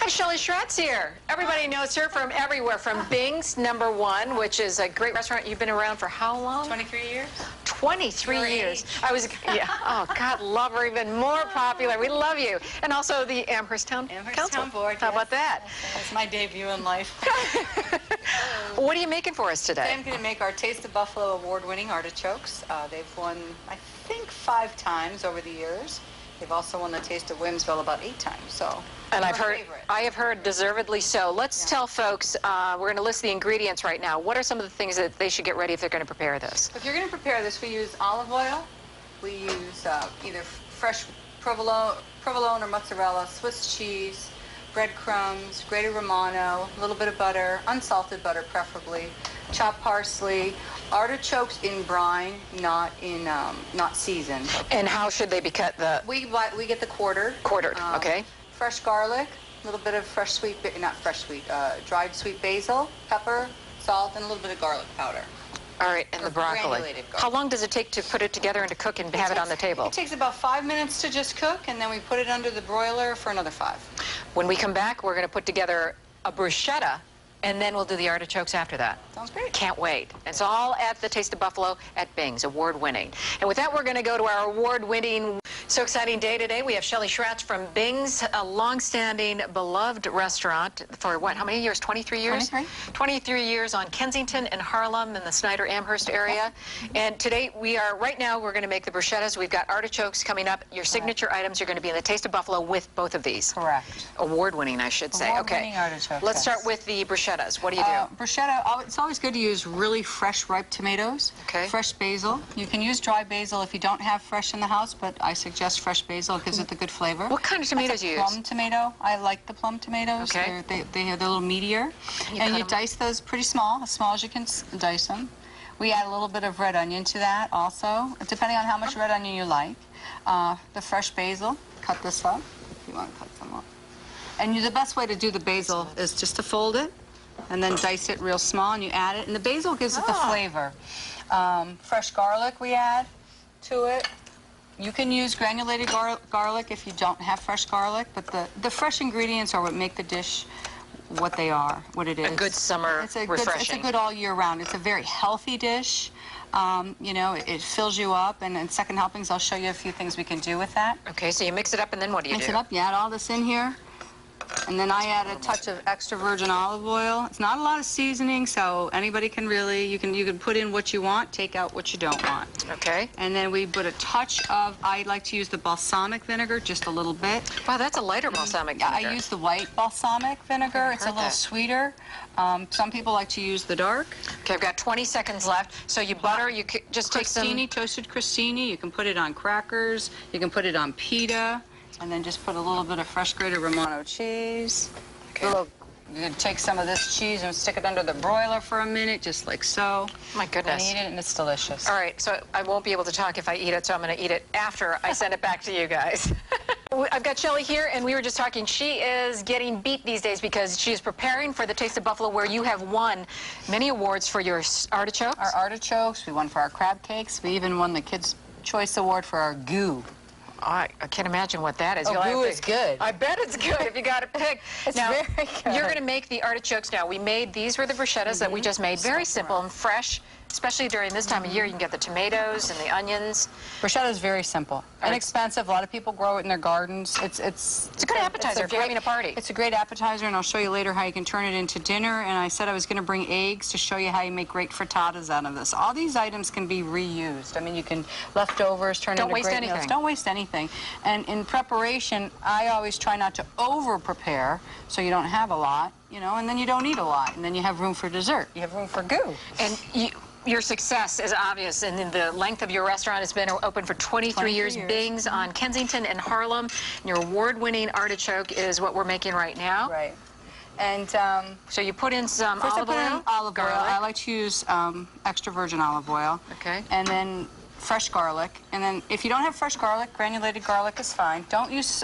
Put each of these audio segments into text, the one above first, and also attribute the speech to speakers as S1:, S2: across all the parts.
S1: have Shelly here. Everybody knows her from everywhere, from Bing's #1, which is a great restaurant. You've been around for how long?
S2: 23 years.
S1: 23 years. Yeah. Oh, God, love her, even more popular. We love you. And also the Amherst Town Council.
S2: Board.
S1: How about that?
S2: It's my debut in life.
S1: What are you making for us today?
S2: Today I'm going to make our Taste of Buffalo award-winning artichokes. They've won, I think, 5 times over the years. They've also won the Taste of Williamsville about 8 times. So,
S1: and I have heard deservedly so. Let's tell folks, we're going to list the ingredients right now. What are some of the things that they should get ready if they're going to prepare this?
S2: If you're going to prepare this, we use olive oil. We use either fresh provolone or mozzarella, Swiss cheese, breadcrumbs, grated Romano, a little bit of butter, unsalted butter preferably, chopped parsley, artichokes in brine, not seasoned. Okay.
S1: And how should they be cut?
S2: We get the quartered.
S1: Quartered, okay.
S2: Fresh garlic, a little bit of dried sweet basil, pepper, salt, and a little bit of garlic powder.
S1: All right, and the broccoli. How long does it take to put it together and to cook and have it on the table?
S2: It takes about 5 minutes to just cook, and then we put it under the broiler for another 5.
S1: When we come back, we're going to put together a bruschetta, and then we'll do the artichokes after that.
S2: Sounds great.
S1: Can't wait. It's all at the Taste of Buffalo at Bing's, award-winning. And with that, we're going to go to our award-winning, so exciting day today. We have Shelly from Bing's, a long-standing, beloved restaurant for what, how many years? 23 years?
S2: 23.
S1: 23 years on Kensington and Harlem in the Snyder-Amherst area. And today, right now, we're going to make the bruschettas. We've got artichokes coming up. Your signature items are going to be in the Taste of Buffalo with both of these.
S2: Correct.
S1: Award-winning, I should say.
S2: Award-winning artichokes.
S1: Let's start with the bruschetta. What do you do?
S2: Bruschetta, it's always good to use really fresh, ripe tomatoes.
S1: Okay.
S2: Fresh basil. You can use dry basil if you don't have fresh in the house, but I suggest fresh basil. It gives it the good flavor.
S1: What kind of tomatoes do you use?
S2: Plum tomato. I like the plum tomatoes.
S1: Okay.
S2: They're a little meatier. And you dice those pretty small, as small as you can dice them. We add a little bit of red onion to that also, depending on how much red onion you like. The fresh basil. Cut this up if you want to cut some up. And the best way to do the basil is just to fold it and then dice it real small, and you add it. And the basil gives it the flavor. Fresh garlic we add to it. You can use granulated garlic if you don't have fresh garlic, but the fresh ingredients are what make the dish what they are, what it is.
S1: A good summer refreshing.
S2: It's a good all year round. It's a very healthy dish. You know, it fills you up, and in second helpings, I'll show you a few things we can do with that.
S1: Okay, so you mix it up, and then what do you do?
S2: Mix it up, you add all this in here. And then I add a touch of extra virgin olive oil. It's not a lot of seasoning, so anybody can really, you can put in what you want, take out what you don't want.
S1: Okay.
S2: And then we put a touch of, I like to use the balsamic vinegar, just a little bit.
S1: Wow, that's a lighter balsamic vinegar.
S2: I use the white balsamic vinegar. It's a little sweeter. Some people like to use the dark.
S1: Okay, I've got 20 seconds left. So you butter, you just take some...
S2: Toasted crostini. You can put it on crackers. You can put it on pita. And then just put a little bit of fresh grated Romano cheese. Okay. You can take some of this cheese and stick it under the broiler for a minute, just like so.
S1: My goodness.
S2: And eat it, and it's delicious.
S1: All right, so I won't be able to talk if I eat it, so I'm going to eat it after I send it back to you guys. I've got Shelly here, and we were just talking. She is getting beat these days because she is preparing for the Taste of Buffalo, where you have won many awards for your artichokes.
S2: Our artichokes, we won for our crab cakes. We even won the Kids' Choice Award for our goo.
S1: I can't imagine what that is.
S2: Oh, goo is good.
S1: I bet it's good if you got to pick.
S2: It's
S1: now,
S2: very good.
S1: You're going to make the artichokes now. These were the bruschettas that we just made. Very simple and fresh, especially during this time of year. You can get the tomatoes and the onions. Bruschetta is very simple. Inexpensive. A lot of people grow it in their gardens. It's a good appetizer if you're having a party. It's a great appetizer, and I'll show you later how you can turn it into dinner. And I said I was going to bring eggs to show you how you make great frittatas out of this. All these items can be reused. I mean, you can leftovers turn into great meals. Don't waste anything. And in preparation, I always try not to over-prepare so you don't have a lot, you know, and then you don't eat a lot, and then you have room for dessert. You have room for goo. And your success is obvious, and in the length of your restaurant has been open for 23 years. Bing's on Kensington and Harlem. And your award-winning artichoke is what we're making right now. Right. And so you put in some olive oil? Olive oil. I like to use extra virgin olive oil. Okay. And then fresh garlic. And then if you don't have fresh garlic, granulated garlic is fine. Don't use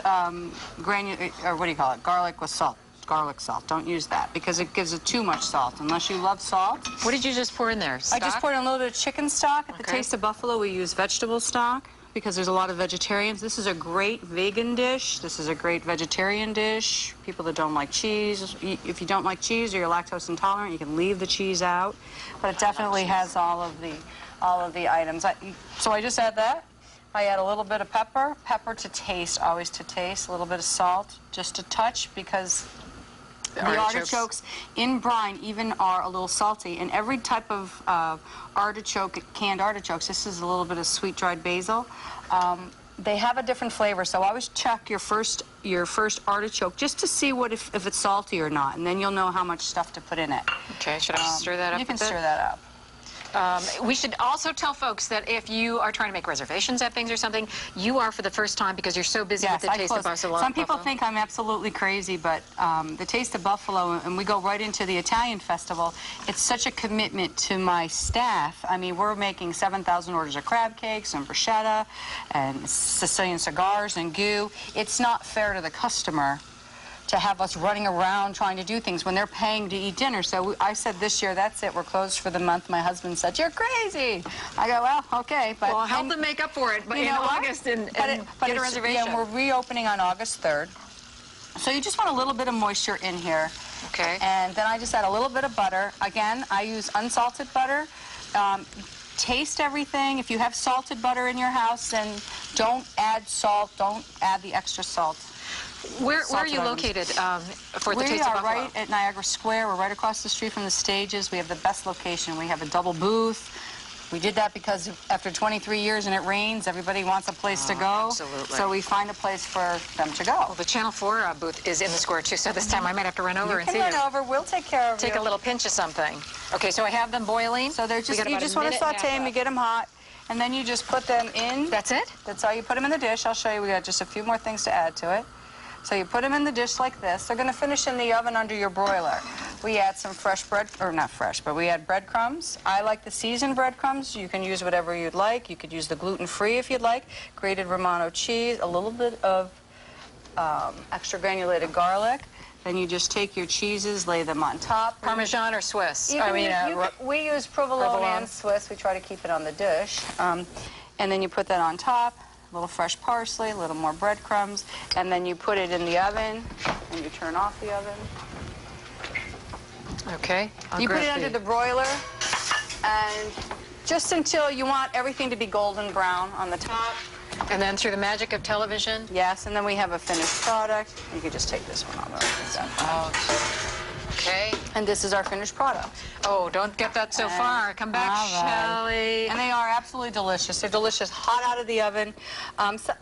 S1: garlic with salt. Garlic salt. Don't use that because it gives it too much salt, unless you love salt. What did you just pour in there? Stock? I just poured in a little bit of chicken stock. At the Taste of Buffalo, we use vegetable stock.
S2: because there's a lot of vegetarians. This is a great vegan dish. This is a great vegetarian dish. People that don't like cheese, if you don't like cheese or you're lactose intolerant, you can leave the cheese out. But it definitely has all of the items. So I just add that. I add a little bit of pepper to taste, always to taste, a little bit of salt, just a touch, because the artichokes in brine even are a little salty. And every type of artichoke, canned artichokes, this is a little bit of sweet dried basil. They have a different flavor, so always check your first artichoke just to see if it's salty or not, and then you'll know how much stuff to put in it.
S1: Okay, should I stir that up?
S2: You can stir that up.
S1: We should also tell folks that if you are trying to make reservations at things or something, you are for the first time because you're so busy with the Taste of Buffalo.
S2: Some people think I'm absolutely crazy, but the Taste of Buffalo, and we go right into the Italian festival, it's such a commitment to my staff. I mean, we're making 7,000 orders of crab cakes and bruschetta and Sicilian cigars and goo. It's not fair to the customer to have us running around trying to do things when they're paying to eat dinner. So I said this year, that's it, we're closed for the month. My husband said, you're crazy. I go, well, okay. But,
S1: well, help them make up for it in August and get a reservation.
S2: Yeah, we're reopening on August 3rd. So you just want a little bit of moisture in here.
S1: Okay.
S2: And then I just add a little bit of butter. Again, I use unsalted butter. Taste everything. If you have salted butter in your house, then don't add salt. Don't add the extra salt.
S1: Where are you located for the Taste of Buffalo?
S2: We are right at Niagara Square. We're right across the street from the stages. We have the best location. We have a double booth. We did that because after 23 years and it rains, everybody wants a place to go.
S1: Absolutely.
S2: So we find a place for them to go.
S1: Well, the Channel 4 booth is in the square, too, so this time I might have to run over and see you.
S2: You can run over. We'll take care of you.
S1: Take a little pinch of something. Okay, so I have them boiling.
S2: So they're just, you just want to saute them, you get them hot, and then you just put them in.
S1: That's it?
S2: That's all. You put them in the dish. I'll show you. We got just a few more things to add to it. So you put them in the dish like this. They're going to finish in the oven under your broiler. We add some fresh bread, or not fresh, but we add breadcrumbs. I like the seasoned breadcrumbs. You can use whatever you'd like. You could use the gluten-free if you'd like. Grated Romano cheese, a little bit of extra granulated garlic. Then you just take your cheeses, lay them on top.
S1: Parmesan or Swiss?
S2: We use provolone and Swiss. We try to keep it on the dish. And then you put that on top. A little fresh parsley, a little more breadcrumbs, and then you put it in the oven, and you turn off the oven.
S1: Okay.
S2: You put it under the broiler, and just until you want everything to be golden brown on the top.
S1: And then through the magic of television?
S2: Yes, and then we have a finished product. You could just take this one off.
S1: Okay.
S2: And this is our finished product.
S1: Oh, don't get that so far. Come back, Shelly.
S2: And they are absolutely delicious. They're delicious, hot out of the oven. So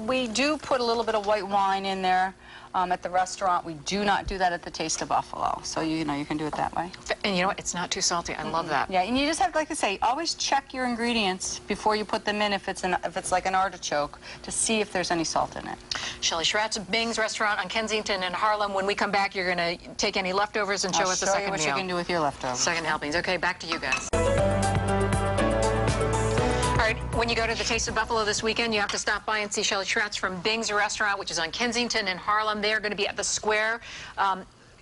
S2: we do put a little bit of white wine in there at the restaurant. We do not do that at the Taste of Buffalo. So, you know, you can do it that way.
S1: And you know what? It's not too salty. I love that.
S2: Yeah, and you just have, like I say, always check your ingredients before you put them in if it's like an artichoke to see if there's any salt in it.
S1: Shelly Schratz of Bing's Restaurant on Kensington and Harlem. When we come back, you're going to take any leftovers and show us the second meal.
S2: I'll show you what you can do with your leftovers.
S1: Second helpings. Okay, back to you guys. All right, when you go to the Taste of Buffalo this weekend, you have to stop by and see Shelly Schratz from Bing's Restaurant, which is on Kensington and Harlem. They are going to be at the Square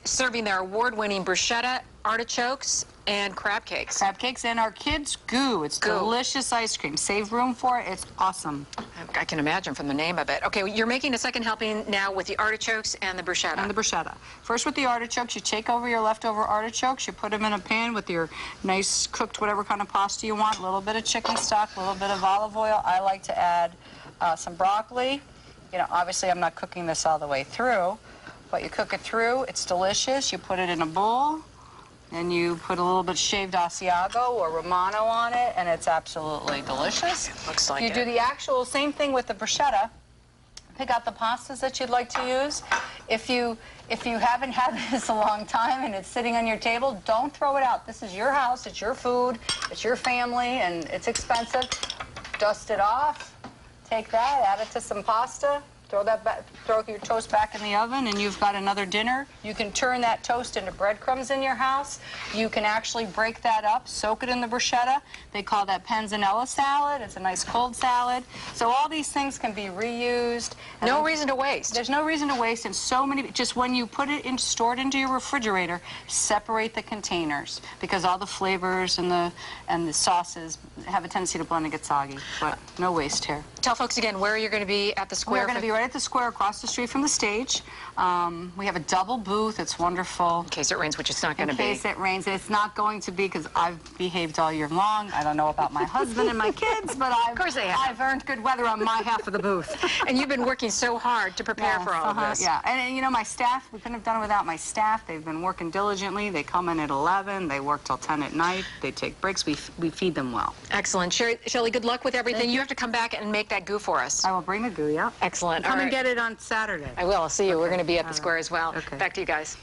S1: serving their award-winning bruschetta, artichokes, and crab cakes.
S2: Crab cakes and our kids' goo. It's delicious ice cream. Save room for it. It's awesome.
S1: I can imagine from the name of it. Okay, you're making a second helping now with the artichokes and the bruschetta.
S2: And the bruschetta. First with the artichokes, you take over your leftover artichokes, you put them in a pan with your nice cooked whatever kind of pasta you want, a little bit of chicken stock, a little bit of olive oil. I like to add some broccoli. You know, obviously I'm not cooking this all the way through, but you cook it through. It's delicious. You put it in a bowl. And you put a little bit of shaved Asiago or Romano on it, and it's absolutely delicious.
S1: Looks like
S2: you do the actual same thing with the bruschetta. Pick out the pastas that you'd like to use. If you haven't had this a long time and it's sitting on your table, don't throw it out. This is your house, it's your food, it's your family, and it's expensive. Dust it off. Take that, add it to some pasta. throw your toast back in the oven, and you've got another dinner. You can turn that toast into breadcrumbs in your house. You can actually break that up, soak it in the bruschetta. They call that panzanella salad. It's a nice cold salad. So all these things can be reused.
S1: No reason to waste.
S2: There's no reason to waste, and so many, just when you put it in, store it into your refrigerator, separate the containers, because all the flavors and the sauces have a tendency to blend and get soggy, but no waste here.
S1: Tell folks again where you're going to be at the square.
S2: We're going to be right at the square across the street from the stage. We have a double booth. It's wonderful.
S1: In case it rains, which it's not going to be.
S2: In case it rains, and it's not going to be, because I've behaved all year long. I don't know about my husband and my kids, but
S1: of course they have.
S2: I've earned good weather on my half of the booth.
S1: And you've been working so hard to prepare for all of this.
S2: Yeah, and you know, my staff, we couldn't have done it without my staff. They've been working diligently. They come in at 11. They work till 10 at night. They take breaks. We feed them well.
S1: Excellent. Shelly, good luck with everything. You have to come back and make that goo for us.
S2: I will bring the goo, yeah.
S1: Excellent.
S2: Come and get it on Saturday.
S1: I will. I'll see you. We're going to be at the square as well.
S2: Okay.
S1: Back to you guys.